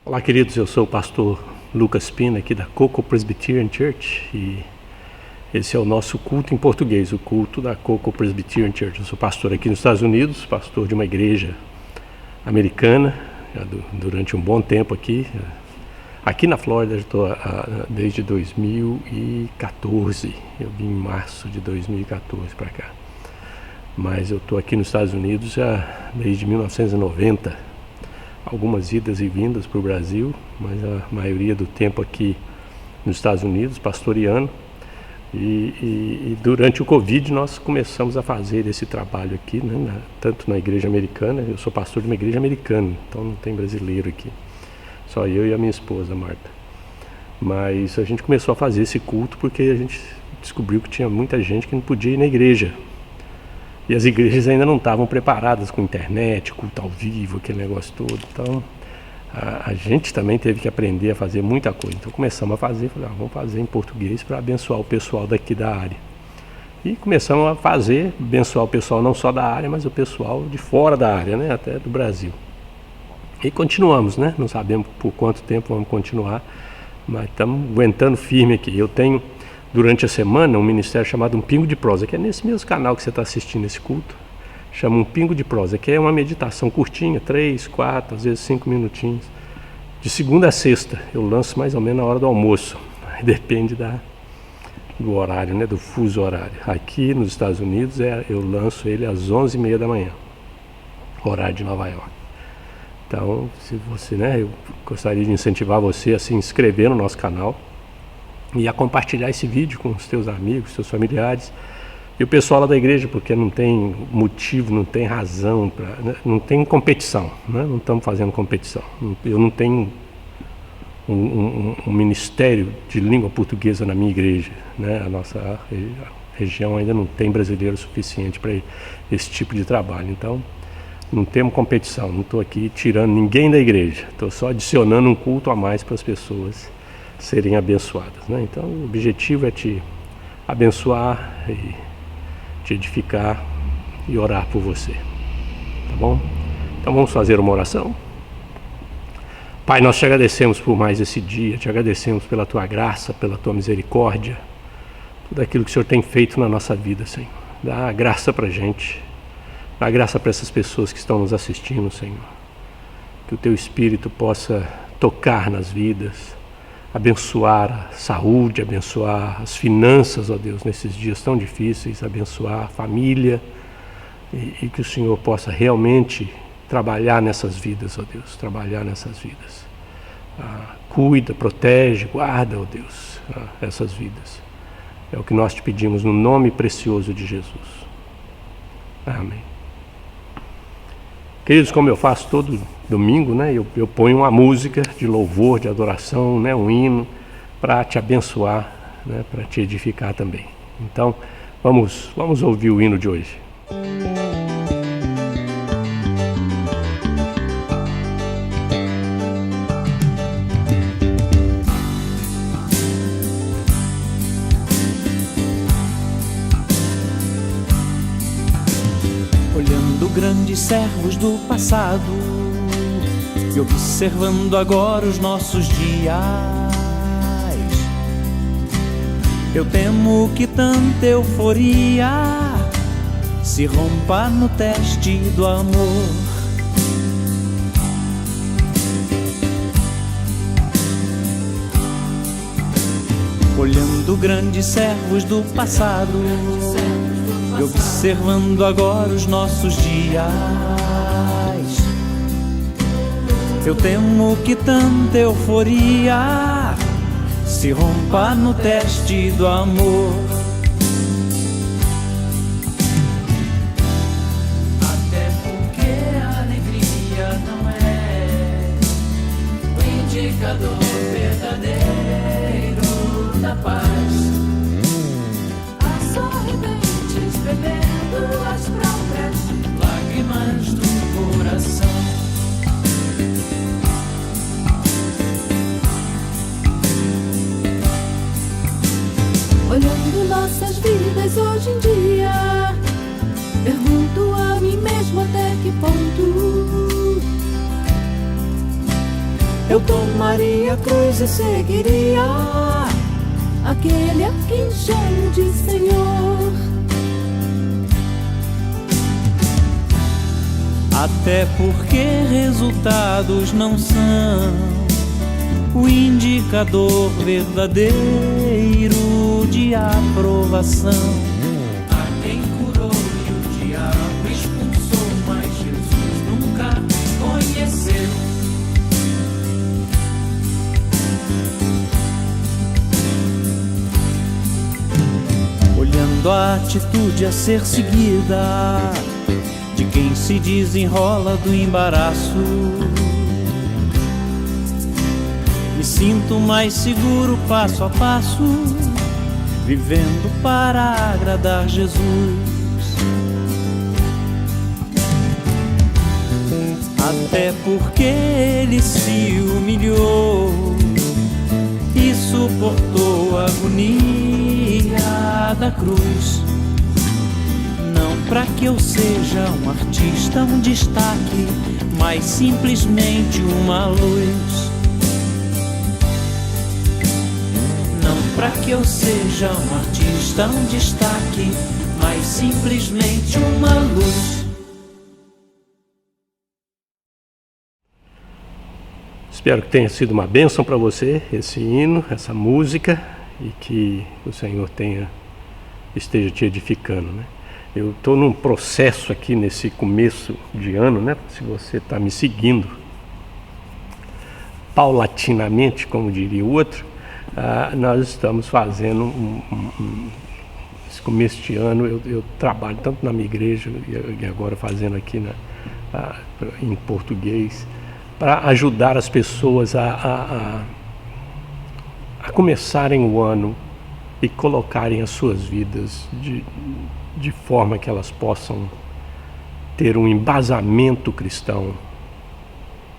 Olá, queridos, eu sou o pastor Lucas Pina, aqui da Coco Presbyterian Church, e esse é o nosso culto em português, o culto da Coco Presbyterian Church. Eu sou pastor aqui nos Estados Unidos, pastor de uma igreja americana, durante um bom tempo aqui. Aqui na Flórida eu estou desde 2014, eu vim em março de 2014 para cá. Mas eu estou aqui nos Estados Unidos já desde 1990. Algumas idas e vindas para o Brasil, mas a maioria do tempo aqui nos Estados Unidos, pastoreando. E durante o Covid nós começamos a fazer esse trabalho aqui, né, tanto na igreja americana. Eu sou pastor de uma igreja americana, então não tem brasileiro aqui, só eu e a minha esposa, Marta. Mas a gente começou a fazer esse culto porque a gente descobriu que tinha muita gente que não podia ir na igreja. E as igrejas ainda não estavam preparadas com internet, culto ao vivo, aquele negócio todo. Então, a gente também teve que aprender a fazer muita coisa. Então, começamos a fazer, vamos fazer em português para abençoar o pessoal daqui da área. E começamos a fazer, abençoar o pessoal não só da área, mas o pessoal de fora da área, né, até do Brasil. E continuamos, né? Não sabemos por quanto tempo vamos continuar, mas estamos aguentando firme aqui. Eu tenho, durante a semana, um ministério chamado Um Pingo de Prosa, que é nesse mesmo canal que você está assistindo esse culto. Chama Um Pingo de Prosa, que é uma meditação curtinha, 3, 4, às vezes 5 minutinhos. De segunda a sexta, eu lanço mais ou menos na hora do almoço. Depende do horário, né, do fuso horário. Aqui nos Estados Unidos, eu lanço ele às 11h30 da manhã, horário de Nova York. Então, se você, né, eu gostaria de incentivar você a se inscrever no nosso canal e a compartilhar esse vídeo com os teus amigos, seus familiares e o pessoal lá da igreja, porque não tem motivo, não tem razão, não tem competição, né? Não estamos fazendo competição. Eu não tenho um ministério de língua portuguesa na minha igreja, né? A nossa região ainda não tem brasileiro suficiente para esse tipo de trabalho. Então, não temos competição, não estou aqui tirando ninguém da igreja, estou só adicionando um culto a mais para as pessoas serem abençoadas, né? Então o objetivo é te abençoar e te edificar e orar por você, tá bom? Então vamos fazer uma oração. Pai, nós te agradecemos por mais esse dia, te agradecemos pela tua graça, pela tua misericórdia, tudo aquilo que o Senhor tem feito na nossa vida, Senhor. Dá graça pra gente, dá graça para essas pessoas que estão nos assistindo, Senhor, que o teu Espírito possa tocar nas vidas, abençoar a saúde, abençoar as finanças, ó Deus, nesses dias tão difíceis, abençoar a família, e que o Senhor possa realmente trabalhar nessas vidas, ó Deus, trabalhar nessas vidas. Cuida, protege, guarda, ó Deus, essas vidas. É o que nós te pedimos no nome precioso de Jesus. Amém. Queridos, como eu faço todo domingo, né, eu ponho uma música de louvor, de adoração, né, um hino, para te abençoar, né, para te edificar também. Então, vamos ouvir o hino de hoje. Grandes servos do passado e observando agora os nossos dias, eu temo que tanta euforia se rompa no teste do amor. Olhando grandes servos do passado e observando agora os nossos dias, eu temo que tanta euforia se rompa no teste do amor. Até porque a alegria não é o indicador verdadeiro da paz. Bebendo as próprias lágrimas do coração. Olhando nossas vidas hoje em dia, pergunto a mim mesmo até que ponto eu tomaria a cruz e seguiria aquele a quem chamo de Senhor. Até porque resultados não são o indicador verdadeiro de aprovação. Há quem curou e o diabo expulsou, mas Jesus nunca conheceu. Olhando a atitude a ser seguida de quem se desenrola do embaraço, me sinto mais seguro passo a passo, vivendo para agradar Jesus. Até porque Ele se humilhou e suportou a agonia da cruz. Não para que eu seja um artista, um destaque, mas simplesmente uma luz. Não para que eu seja um artista, um destaque, mas simplesmente uma luz. Espero que tenha sido uma bênção para você esse hino, essa música, e que o Senhor esteja te edificando, né? Eu estou num processo aqui nesse começo de ano, né? Se você está me seguindo paulatinamente, como diria o outro, nós estamos fazendo esse começo de ano. Eu trabalho tanto na minha igreja e agora fazendo aqui em português, para ajudar as pessoas a começarem o ano e colocarem as suas vidas de forma que elas possam ter um embasamento cristão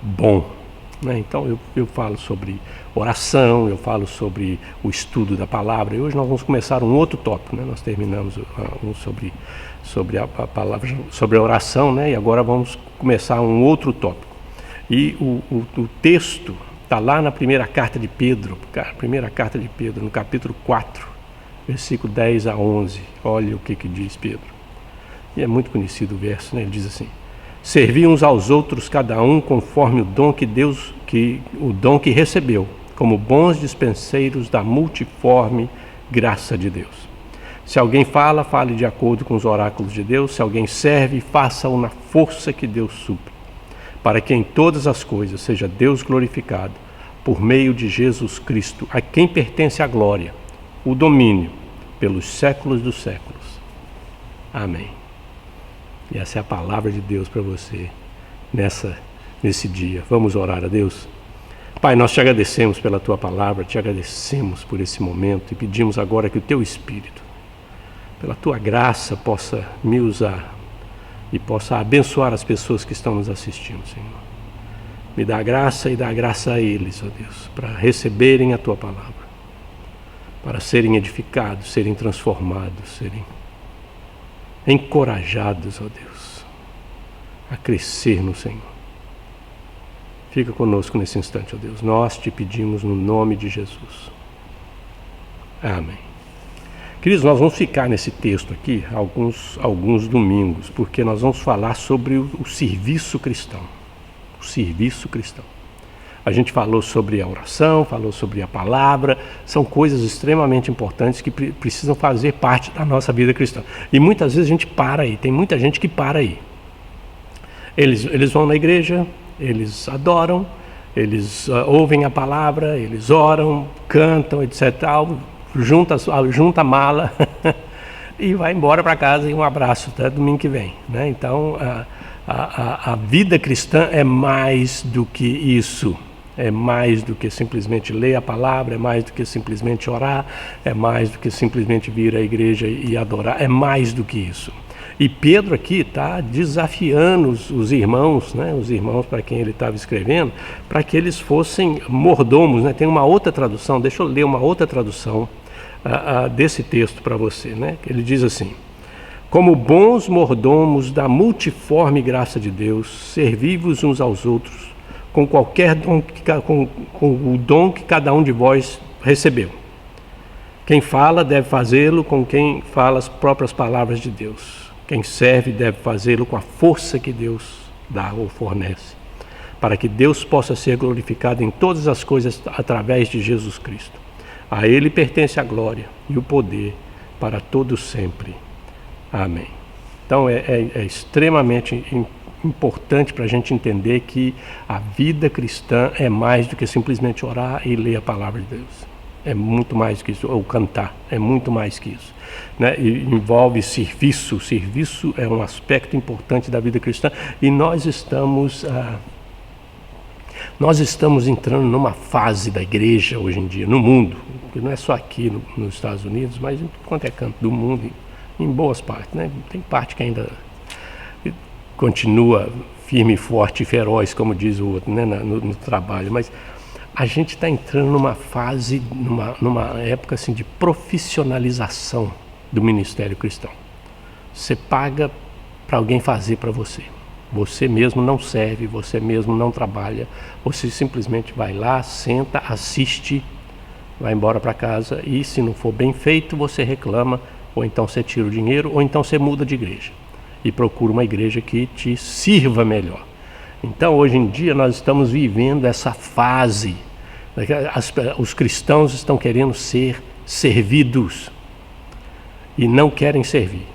bom, né? Então eu falo sobre oração, eu falo sobre o estudo da palavra, e hoje nós vamos começar um outro tópico, né? Nós terminamos um sobre a palavra, sobre a oração, né? E agora vamos começar um outro tópico. E o texto está lá na primeira carta de Pedro, no capítulo 4, versículo 10 a 11. Olha o que diz Pedro. E é muito conhecido o verso, né? Ele diz assim: servir uns aos outros, cada um conforme o dom que recebeu, como bons dispenseiros da multiforme graça de Deus. Se alguém fala, fale de acordo com os oráculos de Deus. Se alguém serve, faça-o na força que Deus supre, para que em todas as coisas seja Deus glorificado, por meio de Jesus Cristo, a quem pertence a glória, o domínio, pelos séculos dos séculos. Amém. E essa é a palavra de Deus para você nesse dia. Vamos orar a Deus? Pai, nós te agradecemos pela tua palavra, te agradecemos por esse momento e pedimos agora que o teu Espírito, pela tua graça, possa me usar e possa abençoar as pessoas que estão nos assistindo, Senhor. Me dá graça e dá graça a eles, ó Deus, para receberem a tua palavra, para serem edificados, serem transformados, serem encorajados, ó Deus, a crescer no Senhor. Fica conosco nesse instante, ó Deus. Nós te pedimos no nome de Jesus. Amém. Queridos, nós vamos ficar nesse texto aqui alguns domingos, porque nós vamos falar sobre o serviço cristão. O serviço cristão. A gente falou sobre a oração, falou sobre a palavra, são coisas extremamente importantes que precisam fazer parte da nossa vida cristã. E muitas vezes a gente para aí, tem muita gente que para aí. Eles vão na igreja, eles adoram, eles ouvem a palavra, eles oram, cantam, etc. Junta a mala e vai embora para casa, e um abraço até domingo que vem, né? Então a vida cristã é mais do que isso. É mais do que simplesmente ler a palavra, é mais do que simplesmente orar, é mais do que simplesmente vir à igreja e adorar, é mais do que isso. E Pedro aqui está desafiando os irmãos, né, os irmãos para quem ele estava escrevendo, para que eles fossem mordomos, né? Tem uma outra tradução, deixa eu ler uma outra tradução desse texto para você, né? Ele diz assim: como bons mordomos da multiforme graça de Deus, servi-vos uns aos outros, com qualquer dom, com o dom que cada um de vós recebeu. Quem fala deve fazê-lo com quem fala as próprias palavras de Deus. Quem serve deve fazê-lo com a força que Deus dá ou fornece, para que Deus possa ser glorificado em todas as coisas através de Jesus Cristo. A Ele pertence a glória e o poder para todos sempre. Amém. Então é extremamente importante para a gente entender que a vida cristã é mais do que simplesmente orar e ler a palavra de Deus. É muito mais que isso, ou cantar, é muito mais que isso, né? E envolve serviço. O serviço é um aspecto importante da vida cristã, e nós estamos entrando numa fase da igreja hoje em dia, no mundo, que não é só aqui nos Estados Unidos, mas em quanto é canto do mundo, em boas partes, né? Tem parte que ainda continua firme, forte e feroz, como diz o outro, né? no trabalho, mas a gente está entrando numa fase, numa época assim, de profissionalização do ministério cristão. Você paga para alguém fazer para você. Você mesmo não serve, você mesmo não trabalha. Você simplesmente vai lá, senta, assiste, vai embora para casa, e se não for bem feito, você reclama, ou então você tira o dinheiro, ou então você muda de igreja e procura uma igreja que te sirva melhor. Então, hoje em dia, nós estamos vivendo essa fase. Os cristãos estão querendo ser servidos e não querem servir.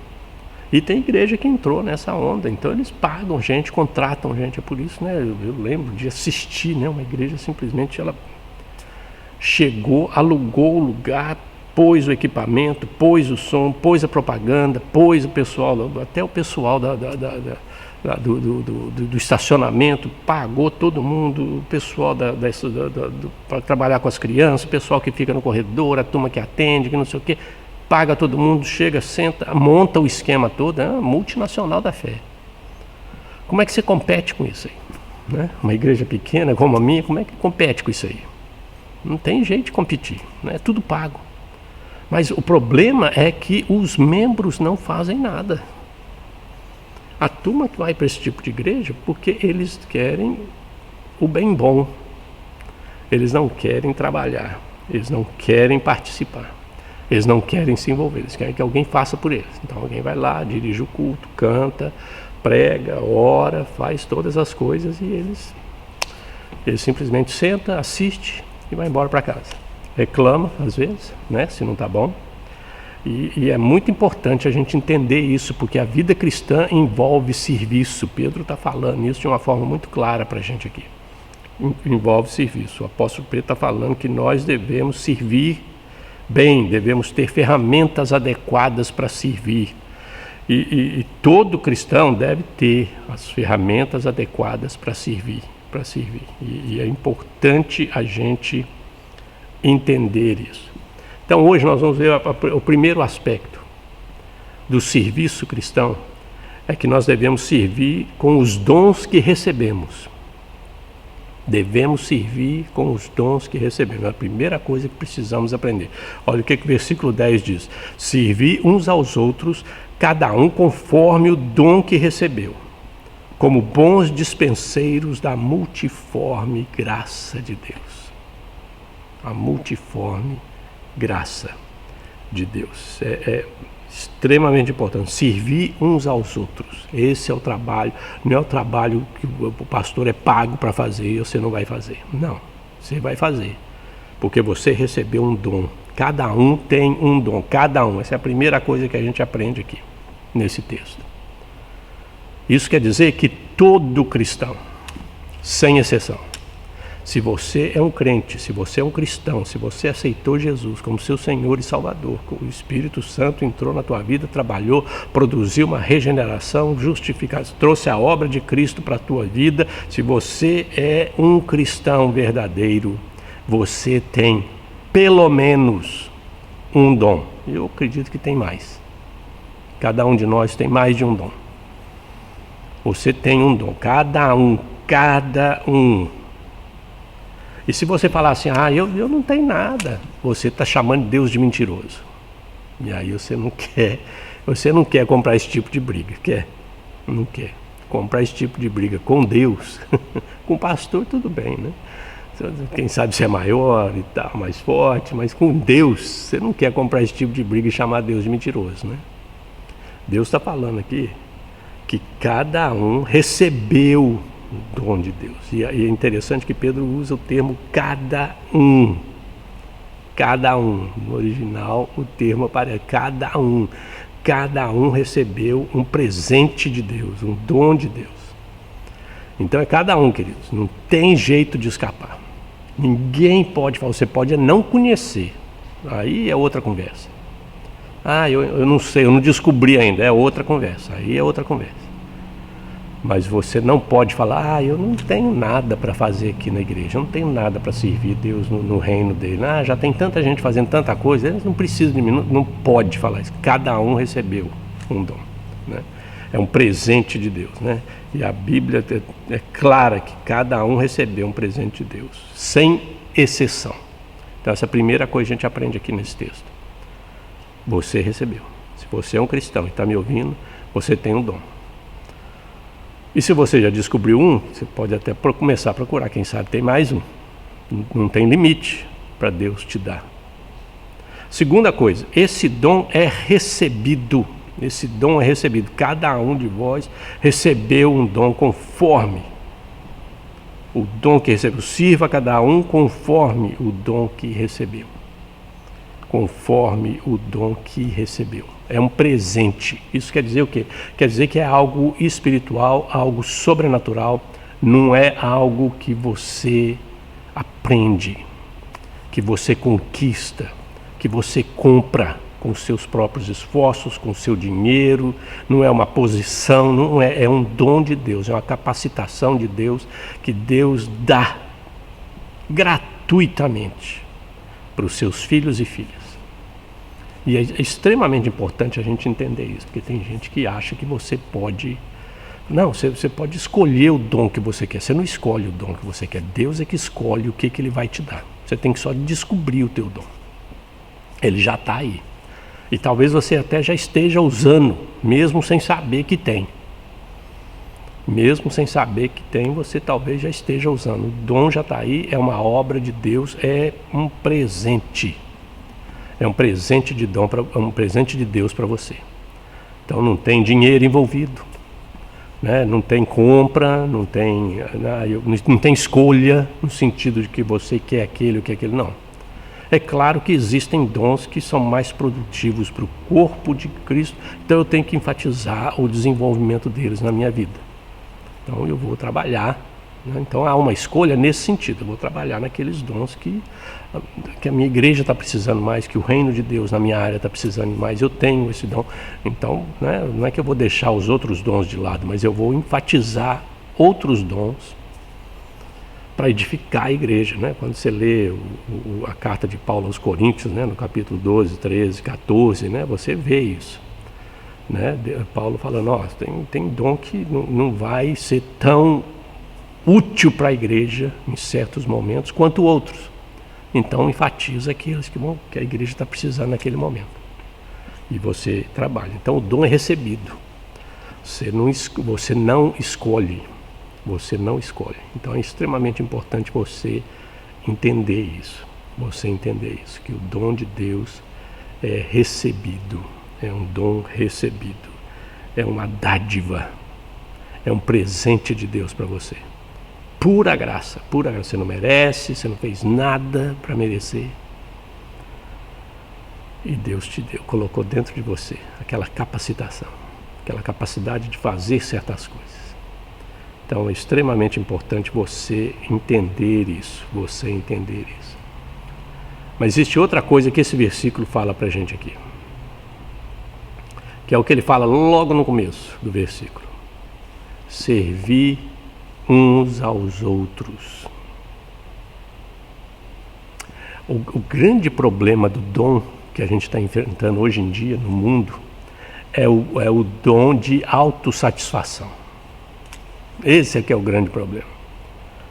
E tem igreja que entrou nessa onda, então eles pagam gente, contratam gente. É por isso, né? Eu lembro de assistir, né? Uma igreja simplesmente, ela chegou, alugou o lugar, pôs o equipamento, pôs o som, pôs a propaganda, pôs o pessoal, até o pessoal do estacionamento, pagou todo mundo, o pessoal para trabalhar com as crianças, o pessoal que fica no corredor, a turma que atende, que não sei o quê, paga todo mundo, chega, senta, monta o esquema todo, é uma multinacional da fé. Como é que você compete com isso aí? Né? Uma igreja pequena como a minha, como é que compete com isso aí? Não tem jeito de competir, né? É tudo pago. Mas o problema é que os membros não fazem nada. A turma que vai para esse tipo de igreja, porque eles querem o bem bom. Eles não querem trabalhar, eles não querem participar, eles não querem se envolver, eles querem que alguém faça por eles. Então alguém vai lá, dirige o culto, canta, prega, ora, faz todas as coisas, e eles simplesmente senta, assiste e vai embora para casa. Reclama, às vezes, né, se não está bom. E é muito importante a gente entender isso, porque a vida cristã envolve serviço. Pedro está falando isso de uma forma muito clara para a gente aqui. Envolve serviço. O apóstolo Pedro está falando que nós devemos servir bem, devemos ter ferramentas adequadas para servir. E todo cristão deve ter as ferramentas adequadas para servir. E é importante a gente entender isso. Então hoje nós vamos ver o primeiro aspecto do serviço cristão, é que nós devemos servir com os dons que recebemos. Devemos servir com os dons que recebemos. É a primeira coisa que precisamos aprender. Olha o que o versículo 10 diz: servir uns aos outros, cada um conforme o dom que recebeu, como bons dispenseiros da multiforme graça de Deus. A multiforme graça de Deus é extremamente importante. Servir uns aos outros, esse é o trabalho. Não é o trabalho que o pastor é pago para fazer e você não vai fazer. Não, você vai fazer, porque você recebeu um dom. Cada um tem um dom, cada um. Essa é a primeira coisa que a gente aprende aqui nesse texto. Isso quer dizer que todo cristão, sem exceção, se você é um crente, se você é um cristão, se você aceitou Jesus como seu Senhor e Salvador, o Espírito Santo entrou na tua vida, trabalhou, produziu uma regeneração, justificação, trouxe a obra de Cristo para a tua vida. Se você é um cristão verdadeiro, você tem pelo menos um dom. Eu acredito que tem mais. Cada um de nós tem mais de um dom. Você tem um dom, cada um. E se você falar assim, eu não tenho nada, você está chamando Deus de mentiroso. E aí você não quer comprar esse tipo de briga, quer? Não quer. comprar esse tipo de briga com Deus, com o pastor tudo bem, né? Quem sabe você é maior e tal, mais forte, mas com Deus, você não quer comprar esse tipo de briga e chamar Deus de mentiroso, né? Deus está falando aqui que cada um recebeu o dom de Deus. E é interessante que Pedro usa o termo cada um. Cada um. No original, o termo aparece cada um. Cada um recebeu um presente de Deus, um dom de Deus. Então é cada um, queridos. Não tem jeito de escapar. Ninguém pode falar. Você pode não conhecer. Aí é outra conversa. Eu não sei, eu não descobri ainda. É outra conversa. Aí é outra conversa. Mas você não pode falar, eu não tenho nada para fazer aqui na igreja, eu não tenho nada para servir Deus no reino dele. Já tem tanta gente fazendo tanta coisa, eles não precisam de mim, não pode falar isso. Cada um recebeu um dom, né? É um presente de Deus, né? E a Bíblia é clara que cada um recebeu um presente de Deus, sem exceção. Então essa é a primeira coisa que a gente aprende aqui nesse texto. Você recebeu. Se você é um cristão e está me ouvindo, você tem um dom. E se você já descobriu um, você pode até começar a procurar, quem sabe tem mais um. Não tem limite para Deus te dar. Segunda coisa, esse dom é recebido. Esse dom é recebido. Cada um de vós recebeu um dom conforme o dom que recebeu. Sirva cada um conforme o dom que recebeu. Conforme o dom que recebeu. É um presente. Isso quer dizer o quê? Quer dizer que é algo espiritual, algo sobrenatural, não é algo que você aprende, que você conquista, que você compra com seus próprios esforços, com seu dinheiro, não é uma posição, não é, é um dom de Deus, é uma capacitação de Deus que Deus dá gratuitamente para os seus filhos e filhas. E é extremamente importante a gente entender isso, porque tem gente que acha que você pode... Não, você pode escolher o dom que você quer. Você não escolhe o dom que você quer. Deus é que escolhe o que Ele vai te dar. Você tem que só descobrir o teu dom. Ele já está aí. E talvez você até já esteja usando, mesmo sem saber que tem. Mesmo sem saber que tem, você talvez já esteja usando. O dom já está aí, é uma obra de Deus, é um presente. É um presente de dom, um presente de Deus para você. Então não tem dinheiro envolvido, né? Não tem compra, não tem escolha no sentido de que você quer aquele ou quer aquele, não. É claro que existem dons que são mais produtivos para o corpo de Cristo, então eu tenho que enfatizar o desenvolvimento deles na minha vida. Então eu vou trabalhar, né? Então há uma escolha nesse sentido, eu vou trabalhar naqueles dons que a minha igreja está precisando mais, que o reino de Deus na minha área está precisando mais, eu tenho esse dom. Então, né, não é que eu vou deixar os outros dons de lado, mas eu vou enfatizar outros dons para edificar a igreja, né? Quando você lê a carta de Paulo aos Coríntios, né, no capítulo 12, 13, 14, né, você vê isso, né? Paulo falando, tem dom que não vai ser tão útil para a igreja em certos momentos quanto outros. Então enfatiza aqueles que a igreja está precisando naquele momento. E você trabalha. Então o dom é recebido. Você não escolhe. Você não escolhe. Então é extremamente importante você entender isso. Você entender isso. Que o dom de Deus é recebido. É um dom recebido. É uma dádiva. É um presente de Deus para você. Pura graça, pura graça. Você não merece, você não fez nada para merecer. E Deus te deu, colocou dentro de você aquela capacitação, aquela capacidade de fazer certas coisas. Então é extremamente importante você entender isso, Mas existe outra coisa que esse versículo fala para a gente aqui, que é o que ele fala logo no começo do versículo. Servir uns aos outros. O grande problema do dom que a gente está enfrentando hoje em dia no mundo é o dom de autossatisfação. Esse é que é o grande problema.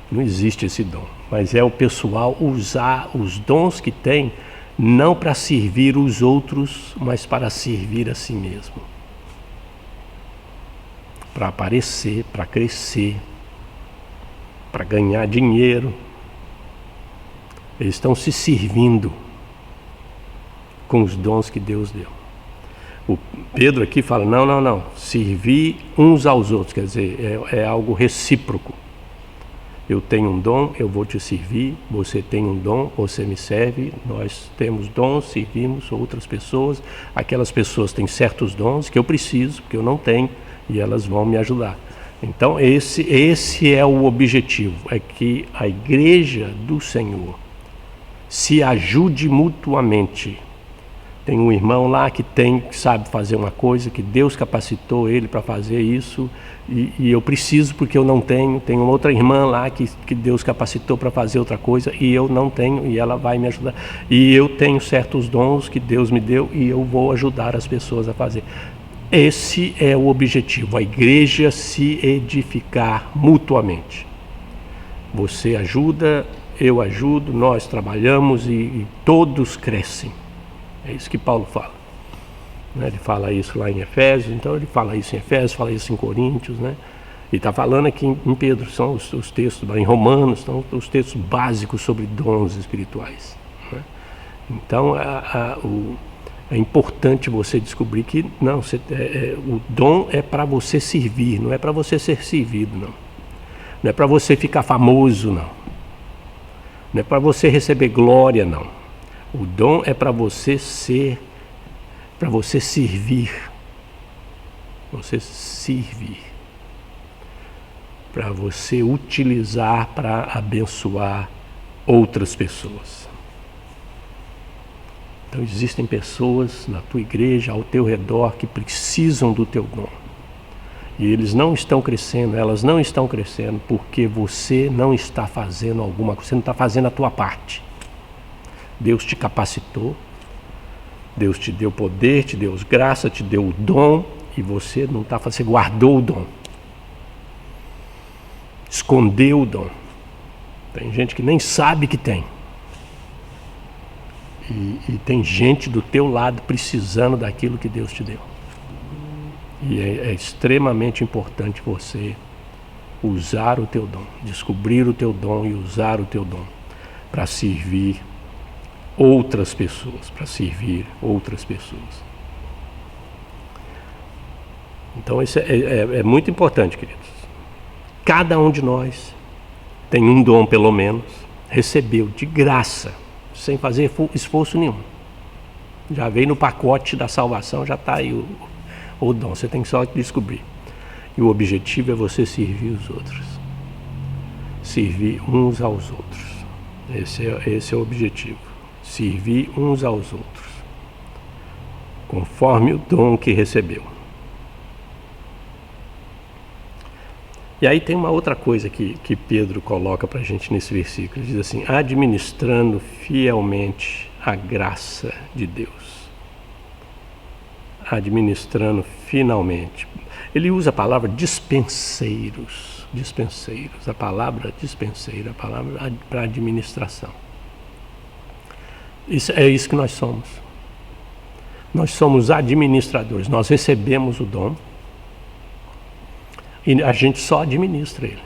Não existe esse dom, mas é o pessoal usar os dons que tem não para servir os outros, mas para servir a si mesmo. para aparecer, para crescer, para ganhar dinheiro. Eles estão se servindo com os dons que Deus deu. O Pedro aqui fala, não, servir uns aos outros, quer dizer, é algo recíproco. Eu tenho um dom, eu vou te servir, você tem um dom, você me serve, nós temos dons, servimos outras pessoas, aquelas pessoas têm certos dons que eu preciso, que eu não tenho, e elas vão me ajudar. Então esse é o objetivo, é que a igreja do Senhor se ajude mutuamente. Tem um irmão lá que sabe fazer uma coisa, que Deus capacitou ele para fazer isso, e eu preciso porque eu não tenho. Tem uma outra irmã lá que Deus capacitou para fazer outra coisa e eu não tenho, e ela vai me ajudar. E eu tenho certos dons que Deus me deu e eu vou ajudar as pessoas a fazer. Esse é o objetivo, a igreja se edificar mutuamente. Você ajuda, eu ajudo, nós trabalhamos e todos crescem. É isso que Paulo fala. Ele fala isso lá em Efésios, então ele fala isso em Efésios, fala isso em Coríntios, né? E está falando aqui em Pedro, são os textos, em Romanos, são os textos básicos sobre dons espirituais, né? Então, é importante você descobrir que o dom é para você servir, não é para você ser servido, não. Não é para você ficar famoso, não. Não é para você receber glória, não. O dom é para você servir. Você servir. Para você utilizar para abençoar outras pessoas. Então existem pessoas na tua igreja, ao teu redor, que precisam do teu dom. E eles não estão crescendo, elas não estão crescendo porque você não está fazendo alguma coisa, você não está fazendo a tua parte. Deus te capacitou, Deus te deu poder, te deu graça, te deu o dom, e você não está fazendo, você guardou o dom, escondeu o dom. Tem gente que nem sabe que tem, e tem gente do teu lado precisando daquilo que Deus te deu. E é extremamente importante você usar o teu dom, descobrir o teu dom e usar o teu dom para servir outras pessoas, para servir outras pessoas. Então isso é muito importante, queridos. Cada um de nós tem um dom, pelo menos, recebeu de graça, sem fazer esforço nenhum. Já veio no pacote da salvação, já está aí o dom, você tem só que descobrir. E o objetivo é você servir os outros, servir uns aos outros. Esse é o objetivo. Servir uns aos outros, conforme o dom que recebeu. E aí tem uma outra coisa que Pedro coloca para a gente nesse versículo. Ele diz assim, administrando fielmente a graça de Deus. Administrando finalmente. Ele usa a palavra dispenseiros. A palavra dispenseiro, a palavra para administração. É isso que nós somos. Nós somos administradores. Nós recebemos o dom e a gente só administra ele.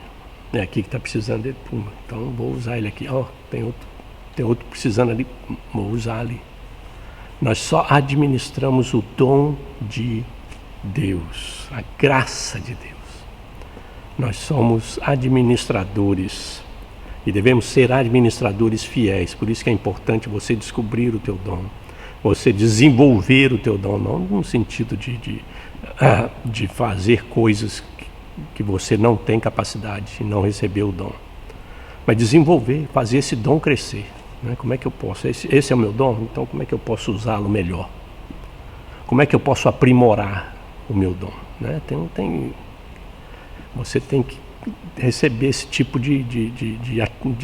É aqui que está precisando dele, então vou usar ele aqui. Tem outro precisando ali, vou usar ali. Nós só administramos o dom de Deus, a graça de Deus. Nós somos administradores. E devemos ser administradores fiéis. Por isso que é importante você descobrir o teu dom, você desenvolver o teu dom, não no sentido de fazer coisas que você não tem capacidade e não recebeu o dom, mas desenvolver, fazer esse dom crescer, né? Como é que eu posso? Esse é o meu dom, então como é que eu posso usá-lo melhor? Como é que eu posso aprimorar o meu dom, né? Você tem que receber esse tipo de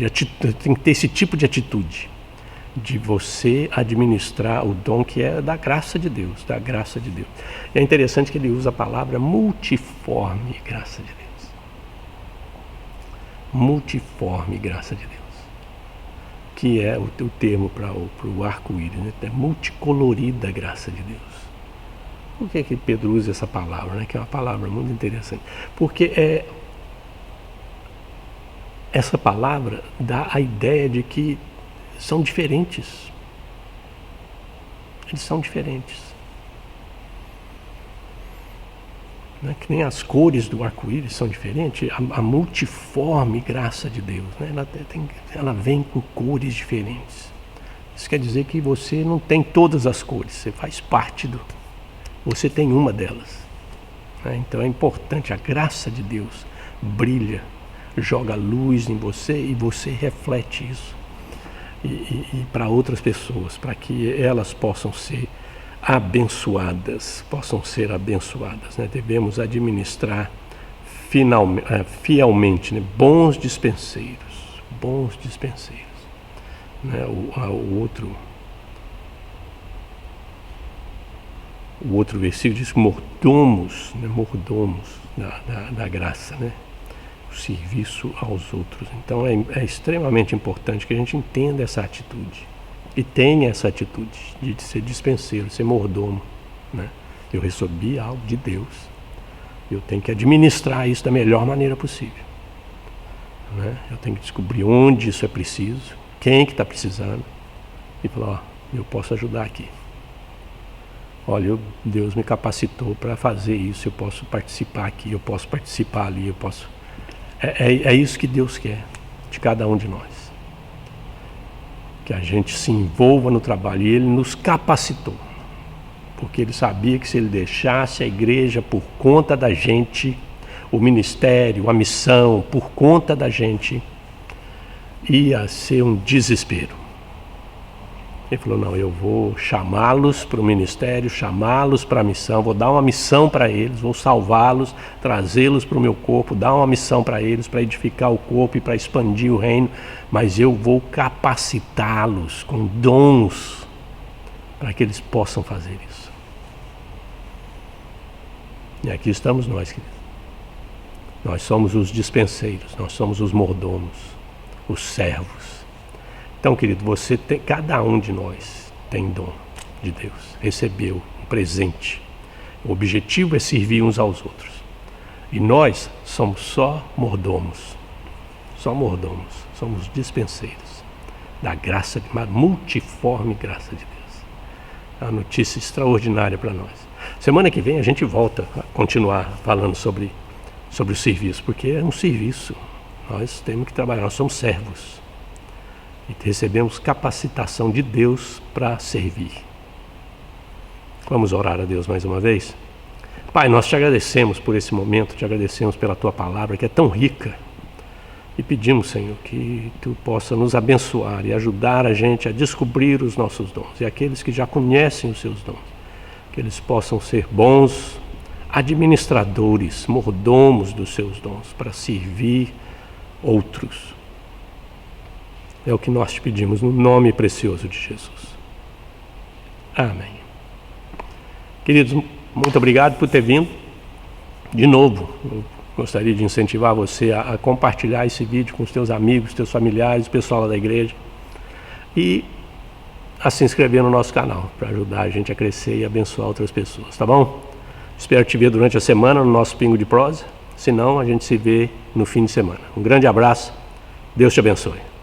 atitude, tem que ter esse tipo de atitude, de você administrar o dom que é da graça de Deus, da graça de Deus. E é interessante que ele usa a palavra multiforme graça de Deus. Multiforme graça de Deus, que é o termo para o arco-íris, né? É multicolorida graça de Deus. Por que Pedro usa essa palavra, né? Que é uma palavra muito interessante. Porque essa palavra dá a ideia de que são diferentes. Eles são diferentes. Né? Que nem as cores do arco-íris são diferentes, a multiforme graça de Deus, né? Ela vem com cores diferentes. Isso quer dizer que você não tem todas as cores, você faz parte você tem uma delas. Né? Então é importante, a graça de Deus brilha, joga luz em você e você reflete isso. E para outras pessoas, para que elas possam ser abençoadas, né? Devemos administrar fielmente, né? Bons dispenseiros, né? O outro versículo diz mordomos, né? Mordomos da graça, né? O serviço aos outros. Então é extremamente importante que a gente entenda essa atitude e tenha essa atitude de ser dispenseiro, ser mordomo, né? Eu recebi algo de Deus, eu tenho que administrar isso da melhor maneira possível, né? Eu tenho que descobrir onde isso é preciso, quem que está precisando e falar, eu posso ajudar aqui. Olha, Deus me capacitou para fazer isso, eu posso participar aqui, eu posso participar ali, eu posso... É isso que Deus quer de cada um de nós. Que a gente se envolva no trabalho. E Ele nos capacitou. Porque Ele sabia que se Ele deixasse a igreja por conta da gente, o ministério, a missão, por conta da gente, ia ser um desespero. Ele falou, não, eu vou chamá-los para o ministério, chamá-los para a missão, vou dar uma missão para eles, vou salvá-los, trazê-los para o meu corpo, dar uma missão para eles, para edificar o corpo e para expandir o reino, mas eu vou capacitá-los com dons para que eles possam fazer isso. E aqui estamos nós, queridos. Nós somos os dispenseiros, nós somos os mordomos, os servos. Então, querido, cada um de nós tem dom de Deus, recebeu um presente. O objetivo é servir uns aos outros. E nós somos só mordomos, somos dispenseiros da graça, uma multiforme graça de Deus. É uma notícia extraordinária para nós. Semana que vem a gente volta a continuar falando sobre o serviço, porque é um serviço, nós temos que trabalhar, nós somos servos. E recebemos capacitação de Deus para servir. Vamos orar a Deus mais uma vez? Pai, nós te agradecemos por esse momento, te agradecemos pela tua palavra que é tão rica. E pedimos, Senhor, que tu possa nos abençoar e ajudar a gente a descobrir os nossos dons. E aqueles que já conhecem os seus dons, que eles possam ser bons administradores, mordomos dos seus dons, para servir outros. É o que nós te pedimos no nome precioso de Jesus. Amém. Queridos, muito obrigado por ter vindo. De novo, eu gostaria de incentivar você a compartilhar esse vídeo com os teus amigos, teus familiares, o pessoal da igreja. E a se inscrever no nosso canal, para ajudar a gente a crescer e abençoar outras pessoas, tá bom? Espero te ver durante a semana no nosso Pingo de Prosa. Se não, a gente se vê no fim de semana. Um grande abraço. Deus te abençoe.